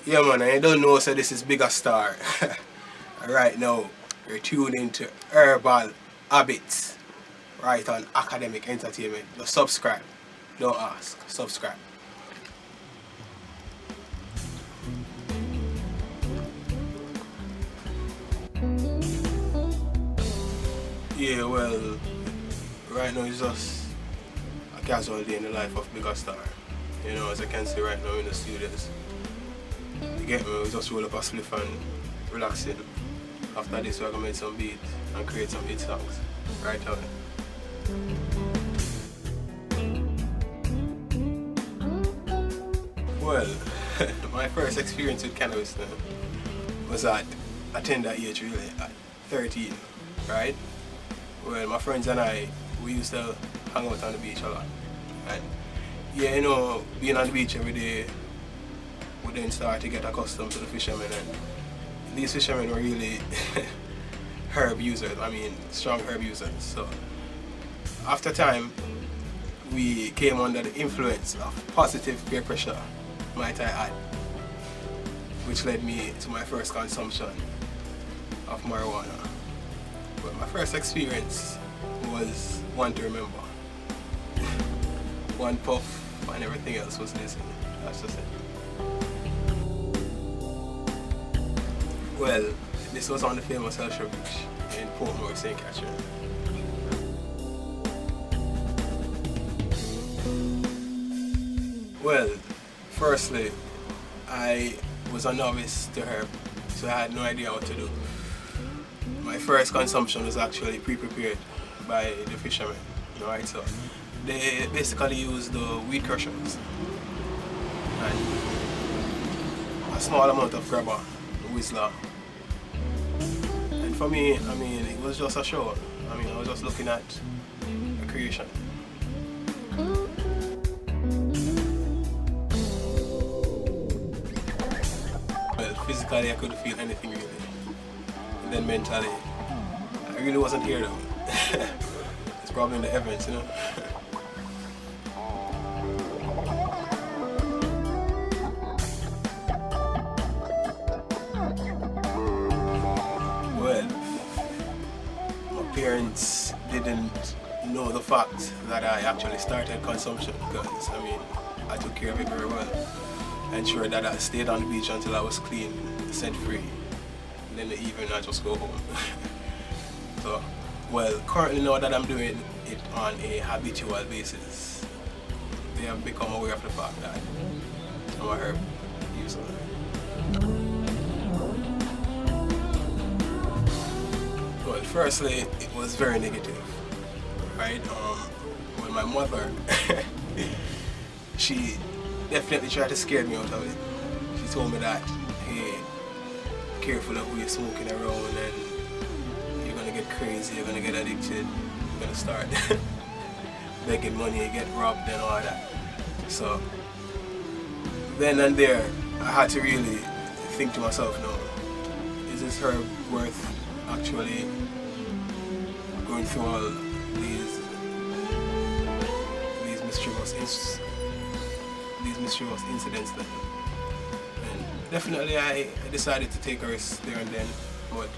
Yeah man, I don't know, so this is Bigga Star. Right now, you're tuned into Herbal Habits, right on Academic Entertainment. Just subscribe, don't ask, subscribe. Yeah, well, right now it's just a casual day in the life of Bigga Star. You know, as I can see right now in the studios. You get me, we just roll up a spliff and relaxing. After this we're gonna make some beats and create some hit songs. Right away. Well, my first experience with cannabis was at a tender age really, at 13, right? Well, my friends and I, we used to hang out on the beach a lot. And yeah, you know, being on the beach every day, we then start to get accustomed to the fishermen, and these fishermen were really herb users, strong herb users. So after time, we came under the influence of positive peer pressure, might I add, which led me to my first consumption of marijuana. But my first experience was one to remember. One puff and everything else was missing. That's just it. Well, this was on the famous Elshire Beach in Portmore, St. Catherine. Well, firstly, I was a novice to herb, so I had no idea what to do. My first consumption was actually pre-prepared by the fishermen, right? So they basically use the weed crushers and a small amount of grabber, whistler. And for me, it was just a show. I was just looking at a creation. Well, physically I couldn't feel anything really. And then mentally, I really wasn't here though. It's probably in the heavens, you know. Well, my parents didn't know the fact that I actually started consumption because I took care of it very well. Ensured that I stayed on the beach until I was clean, set free. And then in the evening I just go home. So, well, currently now that I'm doing it on a habitual basis, they have become aware of the fact that I'm a herb user. Well, firstly, it was very negative, right? When my mother, she definitely tried to scare me out of it. She told me that, hey, careful of who you're smoking around and you're gonna get crazy, you're gonna get addicted, you're gonna start begging money, get robbed and all that. So then and there, I had to really think to myself, no, is this herb worth actually going through all these mischievous incidents then? And definitely I decided to take a risk there and then, but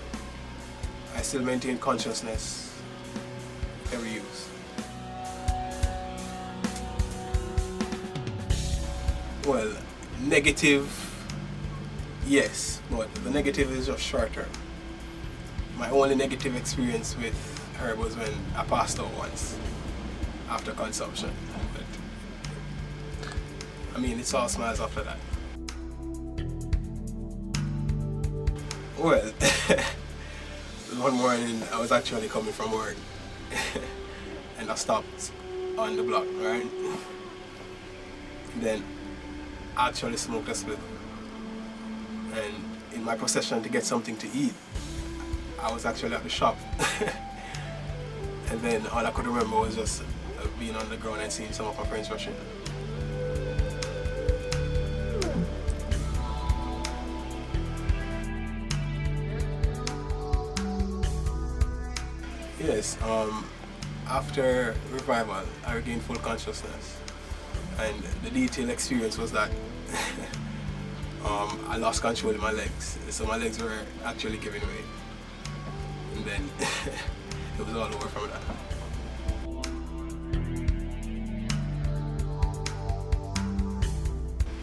I still maintain consciousness every use. Well, negative, yes, but the negative is just short term. My only negative experience with herb was when I passed out once after consumption. But, it's all smiles after that. Well, one morning I was actually coming from work and I stopped on the block, right? Then I actually smoked a split. And in my procession to get something to eat, I was actually at the shop. And then all I could remember was just being on the ground and seeing some of my friends rushing. Yes, after revival, I regained full consciousness. And the detailed experience was that I lost control of my legs, so my legs were actually giving way, and then it was all over from that.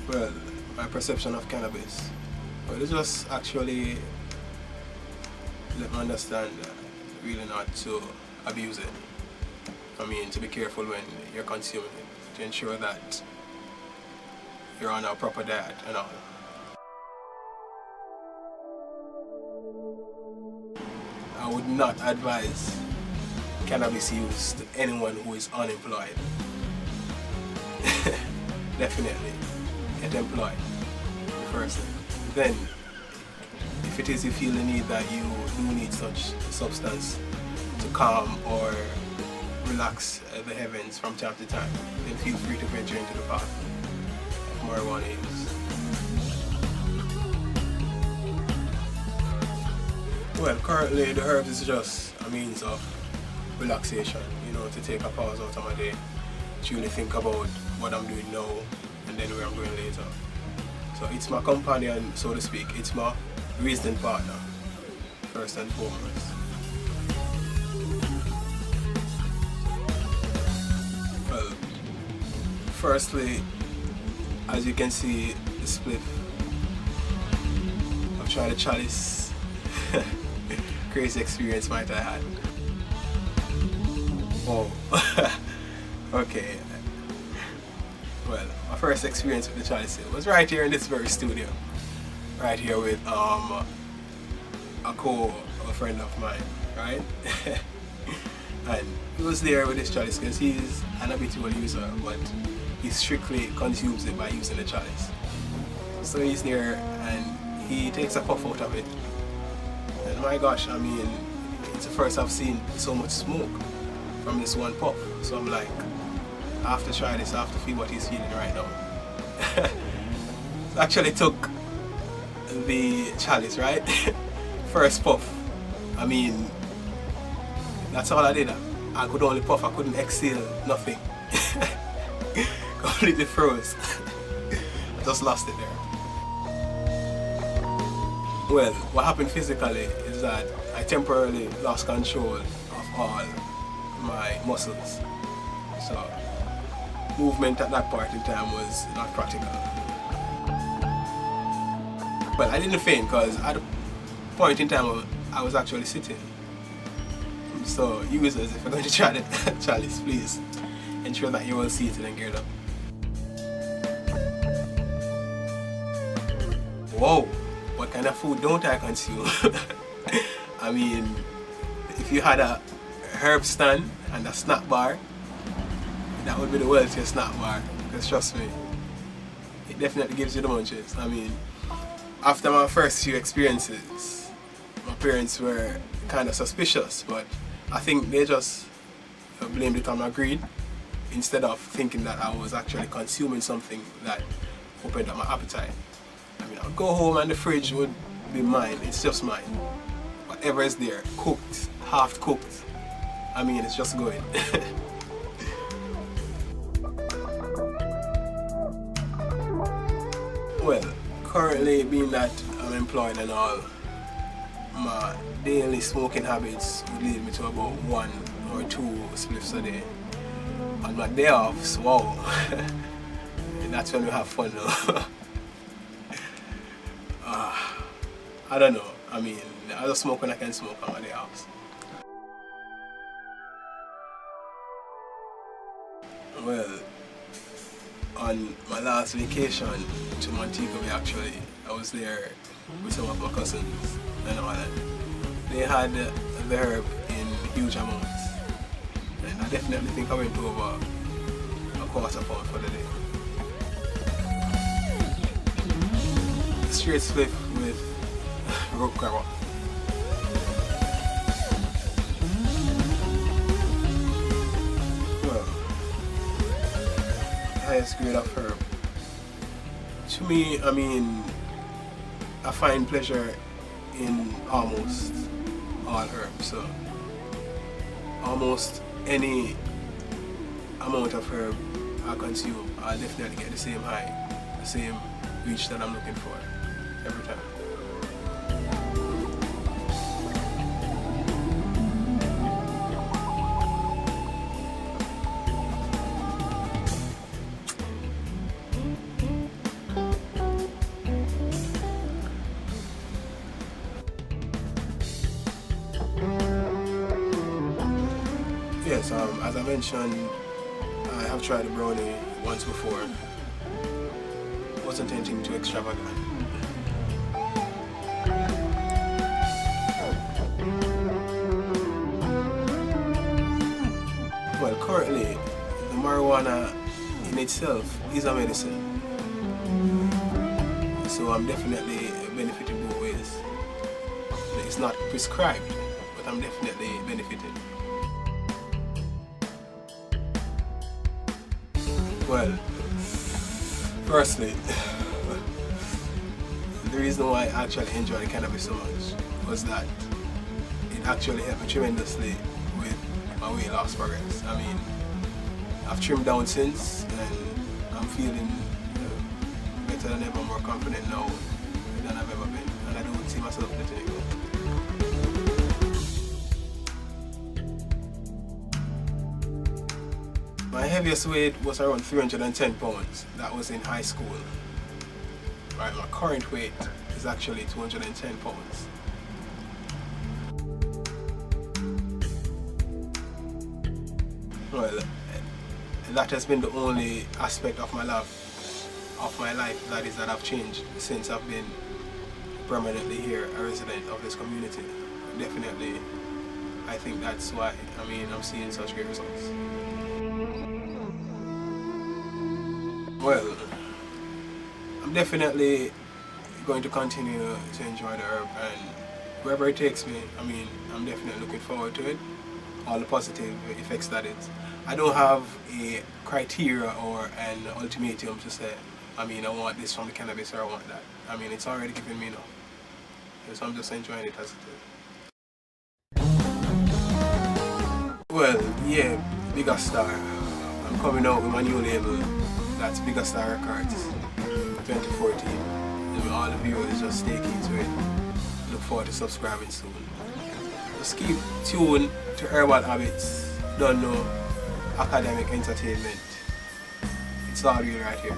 Well, my perception of cannabis, well, it just actually let me understand really not to abuse it. I mean, to be careful when you're consuming it, to ensure that you're on a proper diet and all. I would not advise cannabis use to anyone who is unemployed. Definitely get employed first. Then, if it is you feel the need that you do need such substance to calm or relax the heavens from time to time, then feel free to venture into the path of marijuana use. Well, currently the herbs is just a means of relaxation, you know, to take a pause out of my day, to really think about what I'm doing now and then where I'm going later. So it's my companion, so to speak. It's my reasoning partner, first and foremost. Well, firstly, as you can see, the split of trying to chalice. Crazy experience might I had. Oh, okay. Well, my first experience with the chalice was right here in this very studio. Right here with a friend of mine, right? And he was there with his chalice because he's an habitual user, but he strictly consumes it by using the chalice. So he's there and he takes a puff out of it. And my gosh, I mean, it's the first I've seen so much smoke from this one puff. So I'm like, I have to try this, I have to feel what he's feeling right now. So I actually took the chalice, right? First puff. I mean, that's all I did. I could only puff, I couldn't exhale, nothing. Completely froze. I just lost it there. Well, what happened physically is that I temporarily lost control of all my muscles. So, movement at that part in time was not practical. But I didn't faint because at a point in time I was actually sitting. So, users, if you're going to try the chalice, please ensure that you're well seated and geared up. Whoa! What kind of food don't I consume? I mean, if you had a herb stand and a snack bar, that would be the wealthiest snack bar, because trust me, it definitely gives you the munchies. I mean, after my first few experiences, my parents were kind of suspicious, but I think they just blamed it on my greed instead of thinking that I was actually consuming something that opened up my appetite. I mean, I'll go home and the fridge would be mine, it's just mine. Whatever is there, cooked, half cooked, I mean, it's just going. Well, currently being that I'm employed and all, my daily smoking habits would lead me to about 1 or 2 spliffs a day. On my day offs, wow, that's when we have fun though. I don't know, I mean, I just smoke when I can smoke on my day offs. Well, on my last vacation to Montego Bay actually, I was there with some of my cousins and all that. They had the herb in huge amounts. And I definitely think I went over a quarter pound for the day. Straight spliff with rope grabber. Well, highest grade of herb. To me, I mean, I find pleasure in almost all herbs. So almost any amount of herb I consume, I definitely get the same high, the same reach that I'm looking for. Yes, as I mentioned, I have tried the brownie once before. Wasn't anything too extravagant. Well, currently, the marijuana in itself is a medicine. So I'm definitely benefiting both ways. It's not prescribed, but I'm definitely benefiting. Well, firstly, the reason why I actually enjoy cannabis so much was that it actually helped me tremendously with my weight loss progress. I mean, I've trimmed down since and I'm feeling better than ever, more confident now than I've ever been, and I don't see myself letting it go. My heaviest weight was around 310 pounds. That was in high school. Right, my current weight is actually 210 pounds. Well, that has been the only aspect of my life that I've changed since I've been permanently here, a resident of this community. Definitely, I think that's why I'm seeing such great results. Well, I'm definitely going to continue to enjoy the herb, and wherever it takes me, I'm definitely looking forward to it. All the positive effects that it. I don't have a criteria or an ultimatum to say, I want this from the cannabis or I want that. It's already given me enough. So I'm just enjoying it as it is. Well, yeah, Bigga Star. I'm coming out with my new label. That's Bigga Star Records 2014. And all the viewers just stay keen to it. Look forward to subscribing soon. Just keep tuned to Herbal Habits. Don't know academic entertainment. It's all real right here.